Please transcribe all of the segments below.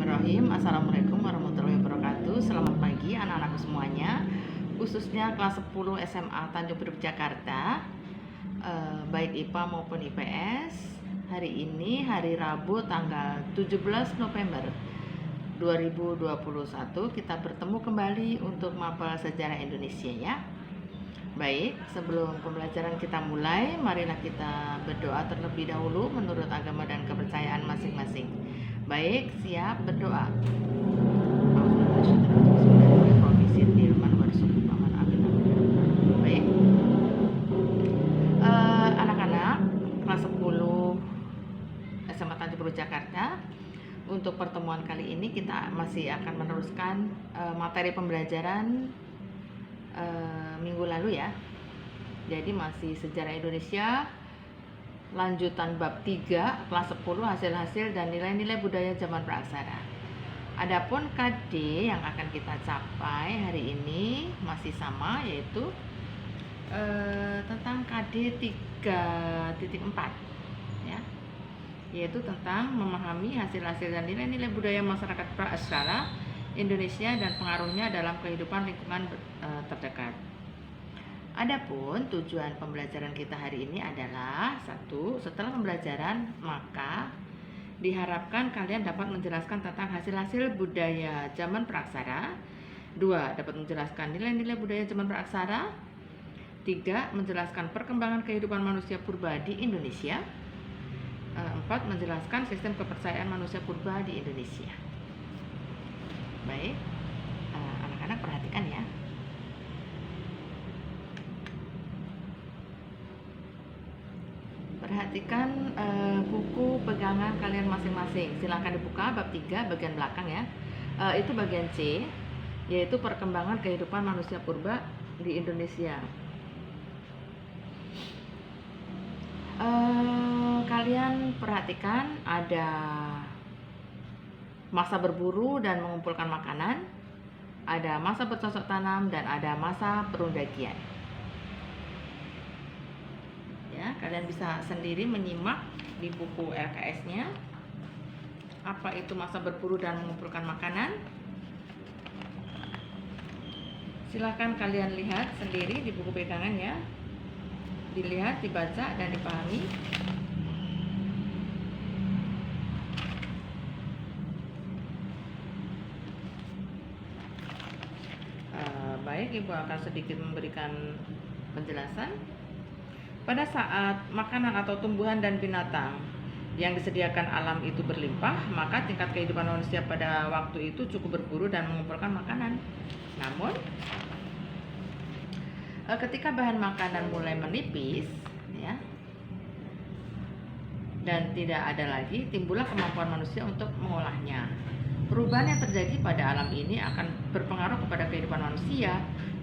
Bismillahirrahmanirrahim. Assalamualaikum warahmatullahi wabarakatuh. Selamat pagi anak-anakku semuanya, khususnya kelas 10 SMA Tanjung Priok Jakarta, baik IPA maupun IPS. Hari ini hari Rabu tanggal 17 November 2021, kita bertemu kembali untuk mapel sejarah Indonesia ya. Baik, sebelum pembelajaran kita mulai, marilah kita berdoa terlebih dahulu menurut agama dan kepercayaan masing-masing. Baik, siap berdoa. Baik, anak-anak kelas 10 SMA Tanjung Priok Jakarta, untuk pertemuan kali ini kita masih akan meneruskan materi pembelajaran minggu lalu ya. Jadi masih sejarah Indonesia, lanjutan bab 3 kelas 10, hasil-hasil dan nilai-nilai budaya zaman praksara. Adapun KD yang akan kita capai hari ini masih sama, yaitu tentang KD 3.4 ya, yaitu tentang memahami hasil-hasil dan nilai-nilai budaya masyarakat praksara Indonesia dan pengaruhnya dalam kehidupan lingkungan terdekat. Adapun tujuan pembelajaran kita hari ini adalah: 1. Setelah pembelajaran, maka diharapkan kalian dapat menjelaskan tentang hasil-hasil budaya zaman praksara. 2. Dapat menjelaskan nilai-nilai budaya zaman praksara. 3. Menjelaskan perkembangan kehidupan manusia purba di Indonesia. 4. Menjelaskan sistem kepercayaan manusia purba di Indonesia. Baik, anak-anak perhatikan ya. Perhatikan buku pegangan kalian masing-masing. Silahkan dibuka bab 3 bagian belakang ya. Itu bagian C, yaitu perkembangan kehidupan manusia purba di Indonesia. Kalian perhatikan ada masa berburu dan mengumpulkan makanan, ada masa bercocok tanam, dan ada masa perundagian. Ya, kalian bisa sendiri menyimak di buku LKS-nya apa itu masa berburu dan mengumpulkan makanan. Silahkan kalian lihat sendiri di buku pegangan ya, dilihat, dibaca, dan dipahami. Baik, Ibu akan sedikit memberikan penjelasan. Pada saat makanan atau tumbuhan dan binatang yang disediakan alam itu berlimpah, maka tingkat kehidupan manusia pada waktu itu cukup berburu dan mengumpulkan makanan. Namun, ketika bahan makanan mulai menipis, ya, dan tidak ada lagi, timbullah kemampuan manusia untuk mengolahnya. Perubahan yang terjadi pada alam ini akan berpengaruh kepada kehidupan manusia.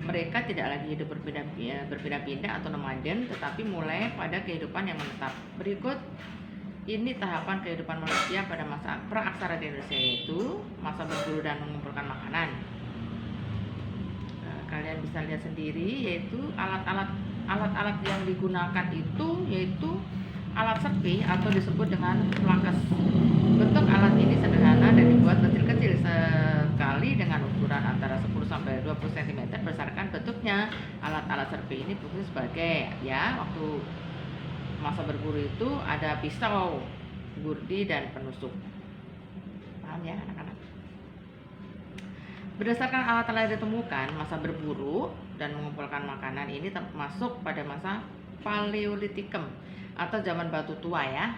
Mereka tidak lagi hidup berpindah-pindah atau nomaden, tetapi mulai pada kehidupan yang menetap. Berikut ini tahapan kehidupan manusia pada masa praaksara di Indonesia, yaitu masa berburu dan mengumpulkan makanan. Kalian bisa lihat sendiri, yaitu alat-alat yang digunakan itu yaitu alat serpi atau disebut dengan plakes. Bentuk alat ini sederhana dan dibuat kecil-kecil sekali dengan ukuran antara 10 sampai 20 cm berdasarkan bentuknya. Alat-alat serpi ini fungsi sebagai ya, waktu masa berburu itu ada pisau, gurdi, dan penusuk. Paham ya anak-anak? Berdasarkan alat-alat yang ditemukan, masa berburu dan mengumpulkan makanan ini termasuk pada masa Paleolitikum atau zaman batu tua ya.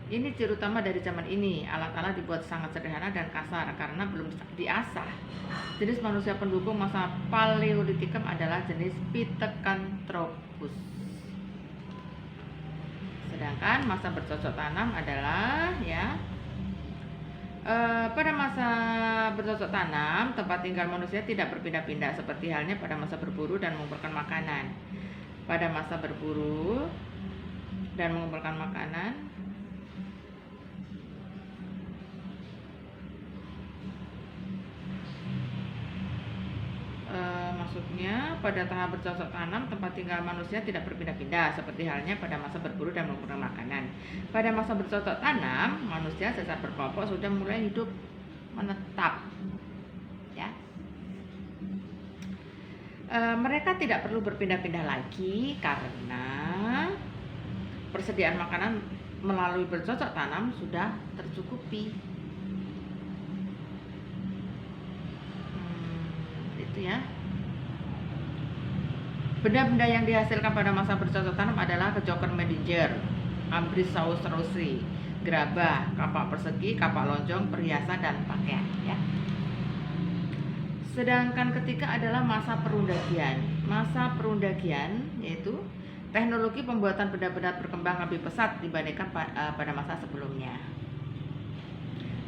Ini ciri utama dari zaman ini. Alat-alat dibuat sangat sederhana dan kasar karena belum diasah. Jenis manusia pendukung masa Paleolitikum adalah jenis Pithecanthropus. Sedangkan masa bercocok tanam adalah ya, pada masa bercocok tanam, tempat tinggal manusia tidak berpindah-pindah seperti halnya pada masa berburu dan mengumpulkan makanan. Pada masa berburu dan mengumpulkan makanan, Bentuknya pada tahap bercocok tanam, tempat tinggal manusia tidak berpindah-pindah seperti halnya pada masa berburu dan mengumpulkan makanan. Pada masa bercocok tanam, manusia secara berkelompok sudah mulai hidup menetap. Ya. Mereka tidak perlu berpindah-pindah lagi karena persediaan makanan melalui bercocok tanam sudah tercukupi. Itu ya. Benda-benda yang dihasilkan pada masa bercocok tanam adalah kejoker Medinger, Ambrosius rossi, gerabah, kapak persegi, kapak lonjong, perhiasan dan pakaian. Ya. Sedangkan ketiga adalah masa perundagian. Masa perundagian yaitu teknologi pembuatan benda-benda berkembang lebih pesat dibandingkan pada masa sebelumnya.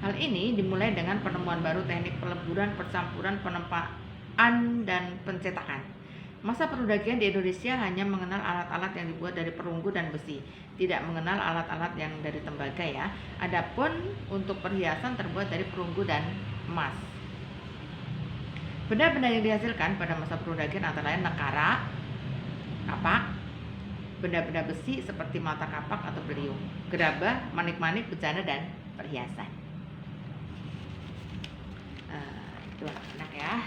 Hal ini dimulai dengan penemuan baru teknik peleburan, percampuran, penempaan, dan pencetakan. Masa perundagian di Indonesia hanya mengenal alat-alat yang dibuat dari perunggu dan besi, tidak mengenal alat-alat yang dari tembaga ya. Adapun untuk perhiasan terbuat dari perunggu dan emas. Benda-benda yang dihasilkan pada masa perundagian antara lain nekara, kapak, benda-benda besi seperti mata kapak atau beliung, gerabah, manik-manik, bejana, dan perhiasan. Itu anak-anak ya.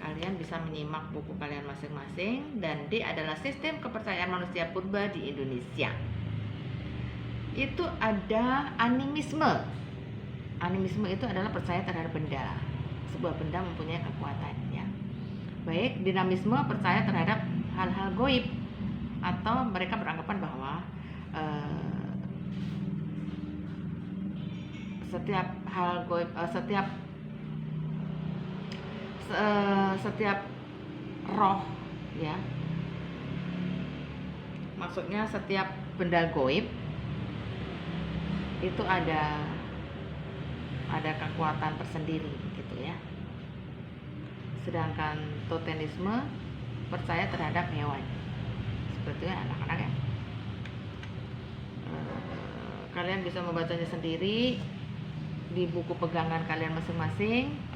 Kalian bisa menyimak buku kalian masing-masing. Dan D adalah sistem kepercayaan manusia purba di Indonesia. Itu ada animisme. Animisme itu adalah percaya terhadap benda. Sebuah benda mempunyai kekuatan ya. Baik, dinamisme percaya terhadap hal-hal goib, atau mereka beranggapan bahwa setiap hal goib, setiap roh ya, maksudnya setiap benda goib itu ada kekuatan tersendiri gitu ya. Sedangkan totemisme percaya terhadap hewan. Seperti itu anak-anak ya. Kalian bisa membacanya sendiri di buku pegangan kalian masing-masing.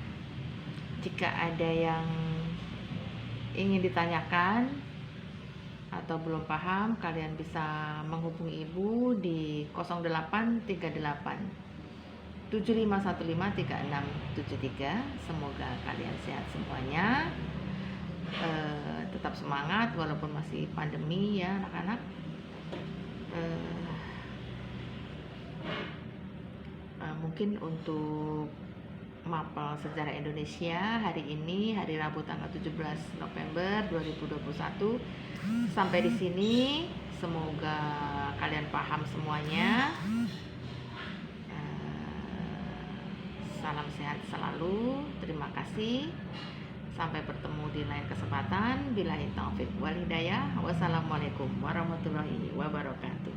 Jika ada yang ingin ditanyakan atau belum paham, kalian bisa menghubungi ibu di 0838 75153673. Semoga kalian sehat semuanya, tetap semangat walaupun masih pandemi ya anak-anak. Mungkin untuk mapel sejarah Indonesia hari ini, hari Rabu tanggal 17 November 2021, sampai di sini. Semoga kalian paham semuanya. Salam sehat selalu. Terima kasih. Sampai bertemu di lain kesempatan. Billahi taufik wal hidayah. Wassalamualaikum warahmatullahi wabarakatuh.